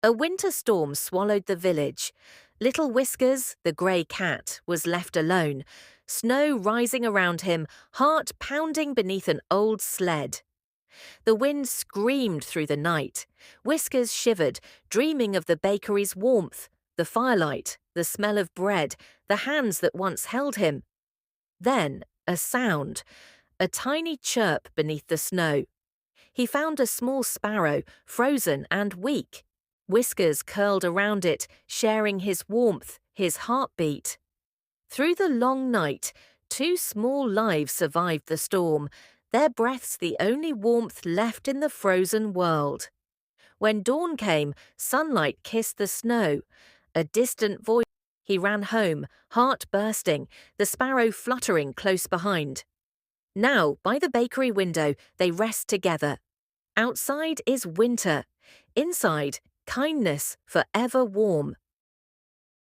A winter storm swallowed the village. Little Whiskers, the grey cat, was left alone, snow rising around him, heart pounding beneath an old sled. The wind screamed through the night. Whiskers shivered, dreaming of the bakery's warmth, the firelight, the smell of bread, the hands that once held him. Then, a sound, a tiny chirp beneath the snow. He found a small sparrow, frozen and weak. Whiskers curled around it, sharing his warmth, his heartbeat. Through the long night, two small lives survived the storm, their breaths the only warmth left in the frozen world. When dawn came, sunlight kissed the snow. A distant voice. He ran home, heart bursting, the sparrow fluttering close behind. Now, by the bakery window, they rest together. Outside is winter. Inside, kindness forever warm.